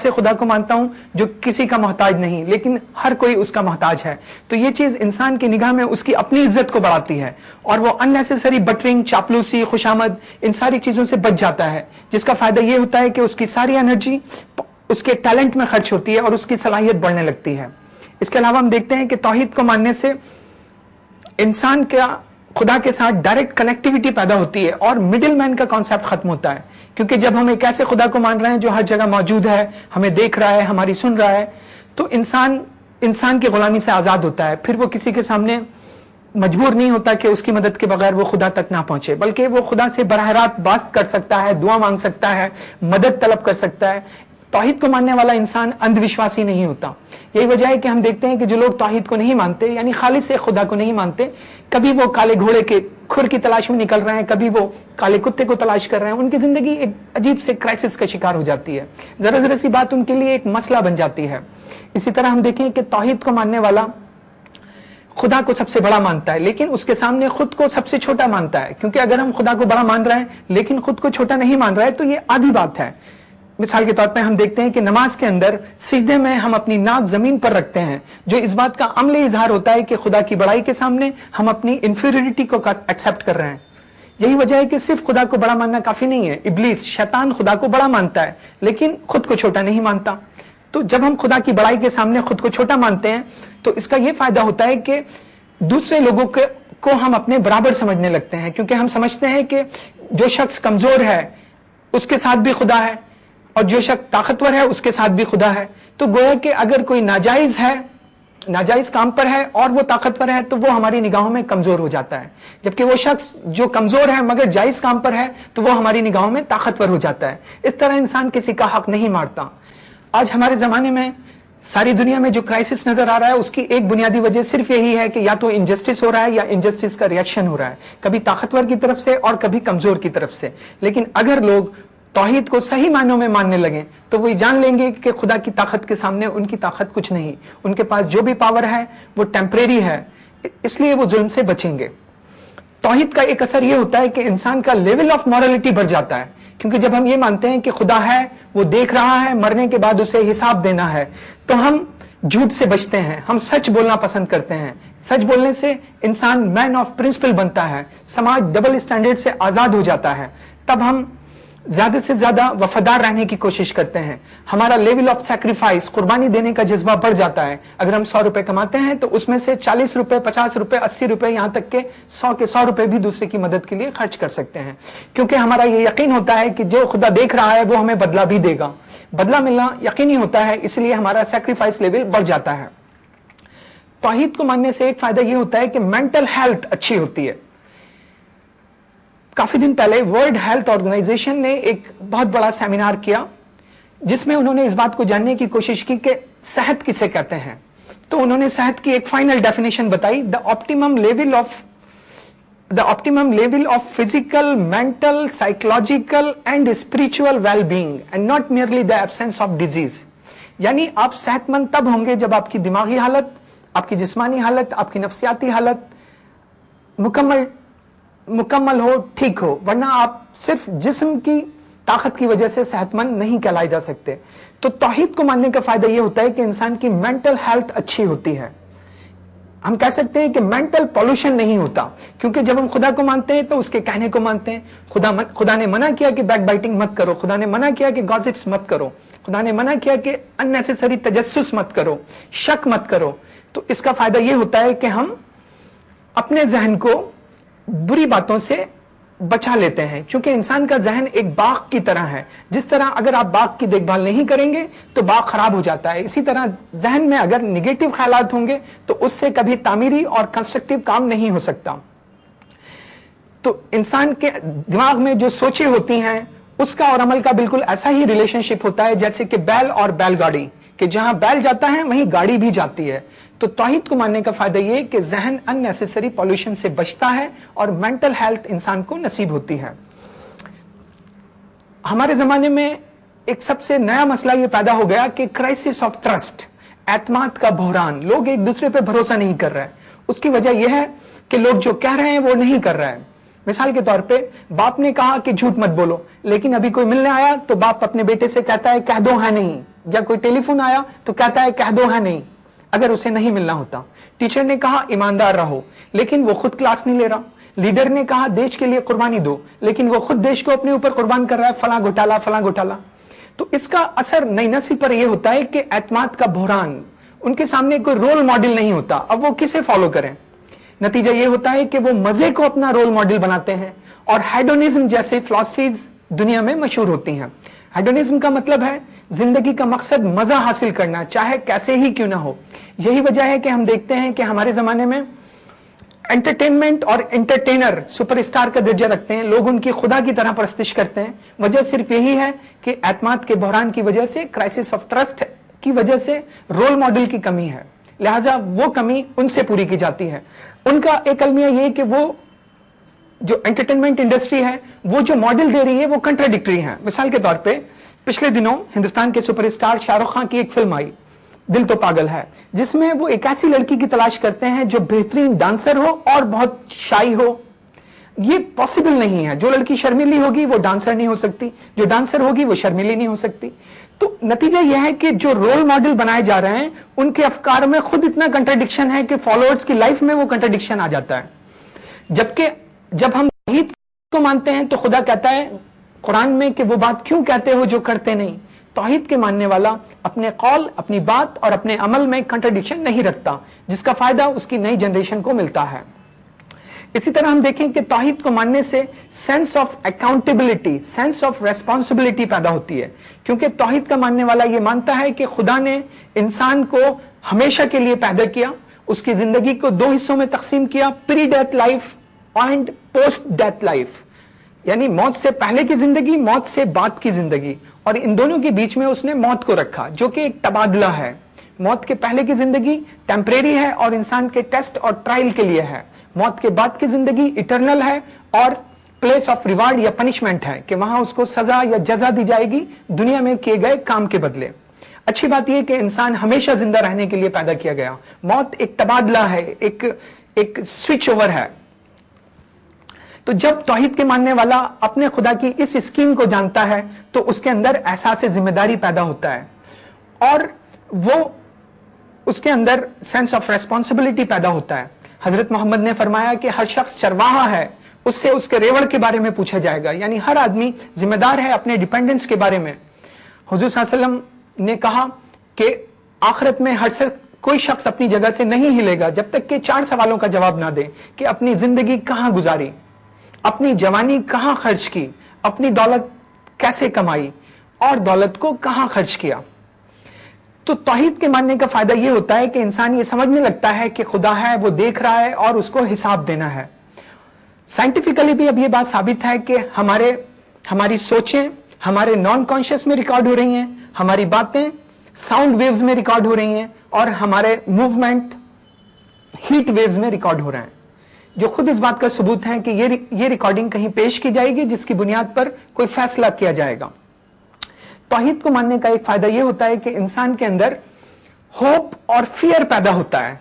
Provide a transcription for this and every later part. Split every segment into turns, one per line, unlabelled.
سے خدا کو مانتا ہوں جو کسی کا محتاج نہیں، لیکن ہر کوئی اس کا محتاج ہے. تو یہ چیز انسان کی نگاہ میں اس کی اپنی عزت کو بڑھاتی ہے اور وہ اننیسیسری بٹرنگ، چاپلوسی، خوشامد ان ساری چیزوں سے بچ جاتا ہے، جس کا فائدہ یہ ہوتا ہے کہ اس کی ساری انرجی اس کے ٹیلنٹ میں خرچ ہوتی ہے اور اس کی صلاحیت بڑھنے لگتی ہے. اس کے علاوہ ہم دیکھتے ہیں کہ توحید کو ماننے سے انسان کا خدا کے ساتھ ڈائریکٹ کنیکٹیوٹی پیدا ہوتی ہے اور مڈل مین کا کانسیپٹ ختم ہوتا ہے. کیونکہ جب ہم ایک ایسے خدا کو مان رہے ہیں جو ہر جگہ موجود ہے، ہمیں دیکھ رہا ہے، ہماری سن رہا ہے، تو انسان کی غلامی سے آزاد ہوتا ہے. پھر وہ کسی کے سامنے مجبور نہیں ہوتا کہ اس کی مدد کے بغیر وہ خدا تک نہ پہنچے، بلکہ وہ خدا سے براہ راست بات کر سکتا ہے، دعا مانگ سکتا ہے، مدد طلب کر سکتا ہے. توحید کو ماننے والا انسان اندھ وشواسی نہیں ہوتا. یہی وجہ ہے کہ ہم دیکھتے ہیں کہ جو لوگ توحید کو نہیں مانتے، یعنی خالص سے خدا کو نہیں مانتے، کبھی وہ کالے گھوڑے کے کھر کی تلاش میں نکل رہے ہیں، کبھی وہ کالے کتے کو تلاش کر رہے ہیں. ان کی زندگی ایک عجیب سے کرائسس کا شکار ہو جاتی ہے. ذرا سی بات ان کے لیے ایک مسئلہ بن جاتی ہے. اسی طرح ہم دیکھیں کہ توحید کو ماننے والا خدا کو سب سے بڑا مانتا ہے، لیکن اس کے سامنے خود کو سب سے چھوٹا مانتا ہے. کیونکہ اگر ہم خدا کو بڑا مان رہے ہیں لیکن خود کو چھوٹا نہیں مان رہے تو یہ آدھی بات ہے. مثال کے طور پہ ہم دیکھتے ہیں کہ نماز کے اندر سجدے میں ہم اپنی ناک زمین پر رکھتے ہیں، جو اس بات کا عملی اظہار ہوتا ہے کہ خدا کی بڑائی کے سامنے ہم اپنی انفیریٹی کو ایکسپٹ کر رہے ہیں. یہی وجہ ہے کہ صرف خدا کو بڑا ماننا کافی نہیں ہے. ابلیس، شیطان خدا کو بڑا مانتا ہے لیکن خود کو چھوٹا نہیں مانتا. تو جب ہم خدا کی بڑائی کے سامنے خود کو چھوٹا مانتے ہیں تو اس کا یہ فائدہ ہوتا ہے کہ دوسرے لوگوں کو ہم اپنے برابر سمجھنے لگتے ہیں، کیونکہ ہم سمجھتے ہیں کہ جو شخص کمزور ہے اس کے ساتھ بھی خدا ہے اور جو شخص طاقتور ہے اس کے ساتھ بھی خدا ہے. تو گویا کہ اگر کوئی ناجائز کام پر ہے اور وہ طاقتور ہے تو وہ ہماری نگاہوں میں کمزور ہو جاتا ہے، جبکہ وہ شخص جو کمزور ہے مگر جائز کام پر ہے تو وہ ہماری نگاہوں میں طاقتور ہو جاتا ہے. اس طرح انسان کسی کا حق نہیں مارتا. آج ہمارے زمانے میں ساری دنیا میں جو کرائسس نظر آ رہا ہے اس کی ایک بنیادی وجہ صرف یہی ہے کہ یا تو انجسٹس ہو رہا ہے یا انجسٹس کا ریئیکشن ہو رہا ہے، کبھی طاقتور کی طرف سے اور کبھی کمزور کی طرف سے. لیکن اگر لوگ توحید کو صحیح معنوں میں ماننے لگیں تو وہ جان لیں گے کہ خدا کی طاقت کے سامنے ان کی طاقت کچھ نہیں. ان کے پاس جو بھی پاور ہے وہ ٹیمپریری ہے، اس لیے وہ ظلم سے بچیں گے. توحید کا ایک اثر یہ ہوتا ہے کہ انسان کا لیول آف مورالٹی بڑھ جاتا ہے، کیونکہ جب ہم یہ مانتے ہیں کہ خدا ہے، وہ دیکھ رہا ہے، مرنے کے بعد اسے حساب دینا ہے، تو ہم جھوٹ سے بچتے ہیں، ہم سچ بولنا پسند کرتے ہیں. سچ بولنے سے انسان مین آف پرنسپل بنتا ہے، سماج ڈبل اسٹینڈرڈ سے آزاد ہو جاتا ہے. تب ہم زیادہ سے زیادہ وفادار رہنے کی کوشش کرتے ہیں. ہمارا لیول آف سیکریفائس، قربانی دینے کا جذبہ بڑھ جاتا ہے. اگر ہم 100 روپے کماتے ہیں تو اس میں سے 40 روپے، 50 روپے، 80 روپے، یہاں تک کہ 100 کے 100 روپے بھی دوسرے کی مدد کے لیے خرچ کر سکتے ہیں، کیونکہ ہمارا یہ یقین ہوتا ہے کہ جو خدا دیکھ رہا ہے وہ ہمیں بدلہ بھی دے گا. بدلہ ملنا یقینی ہوتا ہے، اس لیے ہمارا سیکریفائس لیول بڑھ جاتا ہے. توحید کو ماننے سے ایک فائدہ یہ ہوتا ہے کہ مینٹل ہیلتھ اچھی ہوتی ہے. کافی دن پہلے ورلڈ ہیلتھ آرگنائزیشن نے ایک بہت بڑا سیمینار کیا جس میں انہوں نے اس بات کو جاننے کی کوشش کی کہ صحت کسے کہتے ہیں. تو انہوں نے صحت کی ایک فائنل ڈیفینیشن بتائی: the optimum level of physical, mental, psychological and spiritual well-being and not merely the absence of disease. یعنی آپ صحت مند تب ہوں گے جب آپ کی دماغی حالت، آپ کی جسمانی حالت، آپ کی نفسیاتی حالت مکمل ہو، ٹھیک ہو، ورنہ آپ صرف جسم کی طاقت کی وجہ سے صحت مند نہیں کہلائے جا سکتے. تو توحید کو ماننے کا فائدہ یہ ہوتا ہے کہ انسان کی مینٹل ہیلتھ اچھی ہوتی ہے. ہم کہہ سکتے ہیں کہ مینٹل پولوشن نہیں ہوتا، کیونکہ جب ہم خدا کو مانتے ہیں تو اس کے کہنے کو مانتے ہیں. خدا نے منع کیا کہ بیک بائٹنگ مت کرو، خدا نے منع کیا کہ گاسپس مت کرو، خدا نے منع کیا کہ اننیسیسری تجسس مت کرو، شک مت کرو. تو اس کا فائدہ یہ ہوتا ہے کہ ہم اپنے ذہن کو بری باتوں سے بچا لیتے ہیں، کیونکہ انسان کا ذہن ایک باغ کی طرح ہے. جس طرح اگر آپ باغ کی دیکھ بھال نہیں کریں گے تو باغ خراب ہو جاتا ہے، اسی طرح ذہن میں اگر نگیٹو خیالات ہوں گے تو اس سے کبھی تعمیری اور کنسٹرکٹیو کام نہیں ہو سکتا. تو انسان کے دماغ میں جو سوچیں ہوتی ہیں اس کا اور عمل کا بالکل ایسا ہی ریلیشن شپ ہوتا ہے جیسے کہ بیل اور بیل گاڑی، کہ جہاں بیل جاتا ہے وہیں گاڑی بھی جاتی ہے. تو توحید کو ماننے کا فائدہ یہ کہ ذہن ان نیسیسری پولوشن سے بچتا ہے اور مینٹل ہیلتھ انسان کو نصیب ہوتی ہے. ہمارے زمانے میں ایک سب سے نیا مسئلہ یہ پیدا ہو گیا کہ کرائسس آف ٹرسٹ، اعتماد کا بحران. لوگ ایک دوسرے پہ بھروسہ نہیں کر رہے. اس کی وجہ یہ ہے کہ لوگ جو کہہ رہے ہیں وہ نہیں کر رہے ہیں. مثال کے طور پہ باپ نے کہا کہ جھوٹ مت بولو، لیکن ابھی کوئی ملنے آیا تو باپ اپنے بیٹے سے کہتا ہے کہہ دو ہے نہیں. یا کوئی ٹیلی فون آیا تو کہتا ہے کہہ دو ہے نہیں، اگر اسے نہیں ملنا ہوتا. ٹیچر نے کہا ایماندار رہو، لیکن وہ خود کلاس نہیں لے رہا. لیڈر نے کہا دیش کے لیے قربانی دو، لیکن وہ خود دیش کو اپنے اوپر قربان کر رہا ہے، فلاں گھوٹالا فلاں گھوٹالا. تو اس کا اثر نئی نسل پر یہ ہوتا ہے کہ اعتماد کا بحران، ان کے سامنے کوئی رول ماڈل نہیں ہوتا، اب وہ کسے فالو کریں. نتیجہ یہ ہوتا ہے کہ وہ مزے کو اپنا رول ماڈل بناتے ہیں، اور ہیڈونزم جیسے فلسفیز دنیا میں مشہور ہوتی ہیں. ہیڈونزم کا مطلب ہے زندگی کا مقصد مزہ حاصل کرنا، چاہے کیسے ہی کیوں نہ ہو. یہی وجہ ہے کہ ہم دیکھتے ہیں کہ ہمارے زمانے میں انٹرٹینمنٹ اور انٹرٹینر سپر اسٹار کا درجہ رکھتے ہیں، لوگ ان کی خدا کی طرح پرستش کرتے ہیں. وجہ صرف یہی ہے کہ اعتماد کے بحران کی وجہ سے، کرائسس آف ٹرسٹ کی وجہ سے رول ماڈل کی کمی ہے، لہٰذا وہ کمی ان سے پوری کی جاتی ہے. ان کا ایک المیہ یہ کہ وہ جو انٹرٹینمنٹ انڈسٹری ہے وہ جو ماڈل دے رہی ہے وہ کنٹراڈکٹری ہے. مثال کے طور پہ پچھلے دنوں ہندوستان کے سپر اسٹار شاہ رخ خان کی ایک فلم آئی دل تو پاگل ہے، جس میں وہ ایک ایسی لڑکی کی تلاش کرتے ہیں جو بہترین ڈانسر ہو اور بہت شائی ہو. یہ پاسبل نہیں ہے، جو لڑکی شرمیلی ہوگی وہ ڈانسر نہیں ہو سکتی، جو ڈانسر ہوگی وہ شرمیلی نہیں ہو سکتی. تو نتیجہ یہ ہے کہ جو رول ماڈل بنائے جا رہے ہیں ان کے افکار میں خود اتنا کنٹراڈکشن ہے کہ فالوورز کی لائف میں وہ کنٹراڈکشن آ جاتا ہے. جبکہ جب ہم توحید کو مانتے ہیں تو خدا کہتا ہے قرآن میں کہ وہ بات کیوں کہتے ہو جو کرتے نہیں. توحید کے ماننے والا اپنے قول، اپنی بات اور اپنے عمل میں کنٹراڈکشن نہیں رکھتا، جس کا فائدہ اس کی نئی جنریشن کو ملتا ہے. اسی طرح ہم دیکھیں کہ توحید کو ماننے سے sense of accountability, sense of responsibility پیدا ہوتی ہے، کیونکہ توحید کا ماننے والا یہ مانتا ہے کہ خدا نے انسان کو ہمیشہ کے لیے پیدا کیا، اس کی زندگی کو دو حصوں میں تقسیم کیا، pre death life and post death life, یعنی موت سے پہلے کی زندگی، موت سے بعد کی زندگی، اور ان دونوں کے بیچ میں اس نے موت کو رکھا جو کہ ایک تبادلہ ہے. موت کے پہلے کی زندگی ٹیمپریری ہے اور انسان کے ٹیسٹ اور ٹرائل کے لیے ہے. موت کے بعد کی زندگی اٹرنل ہے اور پلیس آف ریوارڈ یا پنشمنٹ ہے کہ وہاں اس کو سزا یا جزا دی جائے گی دنیا میں کیے گئے کام کے بدلے. اچھی بات یہ کہ انسان ہمیشہ زندہ رہنے کے لیے پیدا کیا گیا. موت ایک تبادلہ ہے، ایک سوئچ اوور ہے. تو جب توحید کے ماننے والا اپنے خدا کی اس اسکیم کو جانتا ہے تو اس کے اندر احساس ذمہ داری پیدا ہوتا ہے، اور وہ اس کے اندر سینس آف ریسپانسبلٹی پیدا ہوتا ہے. حضرت محمد نے فرمایا کہ ہر شخص چرواہا ہے، اس سے اس کے ریوڑ کے بارے میں پوچھا جائے گا، یعنی ہر آدمی ذمہ دار ہے اپنے ڈیپینڈنس کے بارے میں. حضور صلی اللہ علیہ وسلم نے کہا کہ آخرت میں کوئی شخص اپنی جگہ سے نہیں ہلے گا جب تک کہ 4 سوالوں کا جواب نہ دے کہ اپنی زندگی کہاں گزاری، اپنی جوانی کہاں خرچ کی، اپنی دولت کیسے کمائی اور دولت کو کہاں خرچ کیا. تو توحید کے ماننے کا فائدہ یہ ہوتا ہے کہ انسان یہ سمجھنے لگتا ہے کہ خدا ہے، وہ دیکھ رہا ہے اور اس کو حساب دینا ہے. سائنٹیفکلی بھی اب یہ بات ثابت ہے کہ ہماری سوچیں ہمارے نان کانشیس میں ریکارڈ ہو رہی ہیں، ہماری باتیں ساؤنڈ ویوز میں ریکارڈ ہو رہی ہیں، اور ہمارے موومنٹ ہیٹ ویوز میں ریکارڈ ہو رہے ہیں، جو خود اس بات کا ثبوت ہے کہ یہ ریکارڈنگ کہیں پیش کی جائے گی جس کی بنیاد پر کوئی فیصلہ کیا جائے گا. توحید کو ماننے کا ایک فائدہ یہ ہوتا ہے کہ انسان کے اندر ہوپ اور فیئر پیدا ہوتا ہے،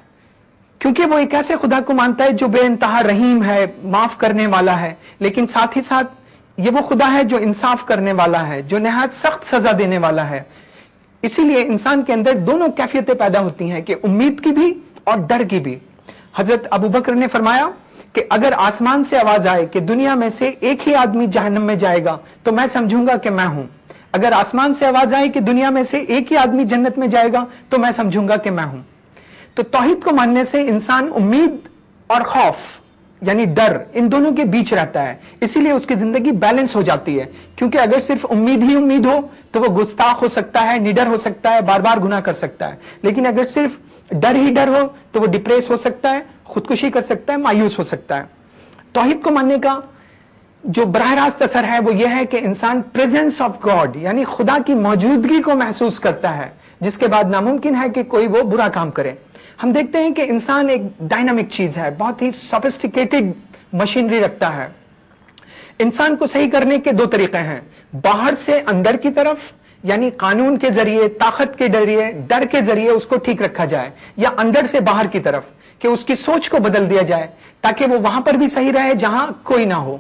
کیونکہ وہ ایک ایسے خدا کو مانتا ہے جو بے انتہا رحیم ہے، معاف کرنے والا ہے، لیکن ساتھ ہی ساتھ یہ وہ خدا ہے جو انصاف کرنے والا ہے، جو نہایت سخت سزا دینے والا ہے. اسی لیے انسان کے اندر دونوں کیفیتیں پیدا ہوتی ہیں کہ امید کی بھی اور ڈر کی بھی. حضرت ابو بکر نے فرمایا کہ اگر آسمان سے آواز آئے کہ دنیا میں سے ایک ہی آدمی جہنم میں جائے گا تو میں سمجھوں گا کہ میں ہوں. اگر آسمان سے آواز آئے کہ دنیا میں سے ایک ہی آدمی جنت میں جائے گا تو میں سمجھوں گا کہ میں ہوں. تو توحید کو ماننے سے انسان امید اور خوف یعنی ڈر ان دونوں کے بیچ رہتا ہے، اسی لیے اس کی زندگی بیلنس ہو جاتی ہے. کیونکہ اگر صرف امید ہی امید ہو تو وہ گستاخ ہو سکتا ہے، نڈر ہو سکتا ہے، بار بار گناہ کر سکتا ہے. لیکن اگر صرف ڈر ہی ڈر ہو تو وہ ڈپریس ہو سکتا ہے، خودکشی کر سکتا ہے، مایوس ہو سکتا ہے. توحید کو ماننے کا جو براہ راست اثر ہے وہ یہ ہے کہ انسان پریزنس آف گاڈ یعنی خدا کی موجودگی کو محسوس کرتا ہے، جس کے بعد ناممکن ہے کہ کوئی وہ برا کام کرے. ہم دیکھتے ہیں کہ انسان ایک ڈائنامک چیز ہے، بہت ہی سوفسٹیکیٹڈ مشینری رکھتا ہے. انسان کو صحیح کرنے کے 2 طریقے ہیں، باہر سے اندر کی طرف یعنی قانون کے ذریعے، طاقت کے ذریعے، ڈر کے ذریعے اس کو ٹھیک رکھا جائے، یا اندر سے باہر کی طرف کہ اس کی سوچ کو بدل دیا جائے تاکہ وہ وہاں پر بھی صحیح رہے جہاں کوئی نہ ہو.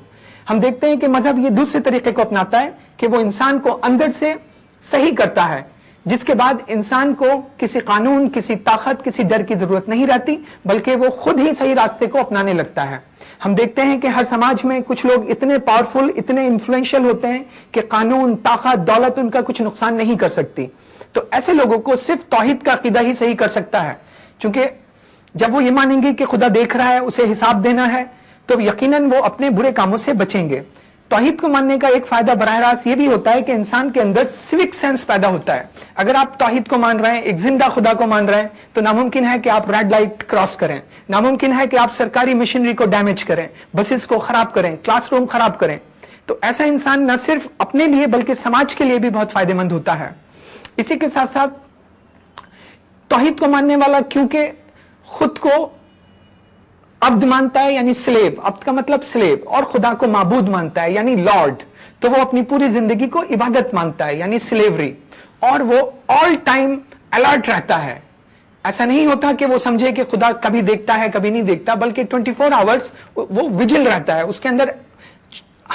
ہم دیکھتے ہیں کہ مذہب یہ دوسرے طریقے کو اپناتا ہے کہ وہ انسان کو اندر سے صحیح کرتا ہے جس کے بعد انسان کو کسی قانون، کسی طاقت، کسی ڈر کی ضرورت نہیں رہتی، بلکہ وہ خود ہی صحیح راستے کو اپنانے لگتا ہے۔ ہم دیکھتے ہیں کہ ہر سماج میں کچھ لوگ اتنے پاورفل، اتنے انفلوئنشل ہوتے ہیں کہ قانون، طاقت، دولت ان کا کچھ نقصان نہیں کر سکتی۔ تو ایسے لوگوں کو صرف توحید کا عقیدہ ہی صحیح کر سکتا ہے، چونکہ جب وہ یہ مانیں گے کہ خدا دیکھ رہا ہے، اسے حساب دینا ہے، تو یقیناً وہ اپنے برے کاموں سے بچیں گے۔ توحید کو ماننے کا ایک فائدہ براہ راست یہ بھی ہوتا ہے کہ انسان کے اندر سوک سینس پیدا ہوتا ہے۔ اگر آپ توحید کو مان رہے ہیں، ایک زندہ خدا کو مان رہے ہیں، تو ناممکن ہے کہ آپ ریڈ لائٹ کراس کریں، ناممکن ہے کہ آپ سرکاری مشینری کو ڈیمیج کریں، بسز کو خراب کریں، کلاس روم خراب کریں۔ تو ایسا انسان نہ صرف اپنے لیے بلکہ سماج کے لیے بھی بہت فائدہ مند ہوتا ہے۔ اسی کے ساتھ ساتھ توحید کو ماننے والا کیونکہ خود کو عبد مانتا ہے، یعنی سلیو، عبد کا مطلب سلیو، اور خدا کو معبود مانتا ہے یعنی لارڈ، تو وہ اپنی پوری زندگی کو عبادت مانتا ہے یعنی سلیوری، اور وہ آل ٹائم الرٹ رہتا ہے۔ ایسا نہیں ہوتا کہ وہ سمجھے کہ خدا کبھی دیکھتا ہے کبھی نہیں دیکھتا، بلکہ 24 آورز وہ وجل رہتا ہے، اس کے اندر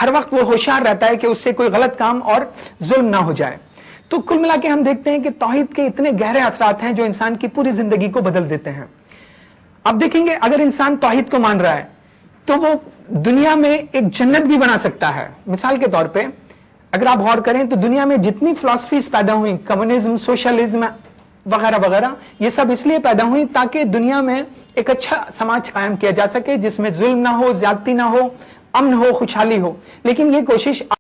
ہر وقت وہ ہوشیار رہتا ہے کہ اس سے کوئی غلط کام اور ظلم نہ ہو جائے۔ تو کل ملا کے ہم دیکھتے ہیں کہ توحید کے اتنے گہرے اثرات ہیں جو انسان کی پوری زندگی کو بدل دیتے ہیں۔ اب دیکھیں گے اگر انسان توحید کو مان رہا ہے تو وہ دنیا میں ایک جنت بھی بنا سکتا ہے۔ مثال کے طور پہ اگر آپ غور کریں تو دنیا میں جتنی فلسفیز پیدا ہوئی، کمیونزم، سوشلزم وغیرہ وغیرہ، یہ سب اس لیے پیدا ہوئی تاکہ دنیا میں ایک اچھا سماج قائم کیا جا سکے جس میں ظلم نہ ہو، زیادتی نہ ہو، امن ہو، خوشحالی ہو۔ لیکن یہ کوشش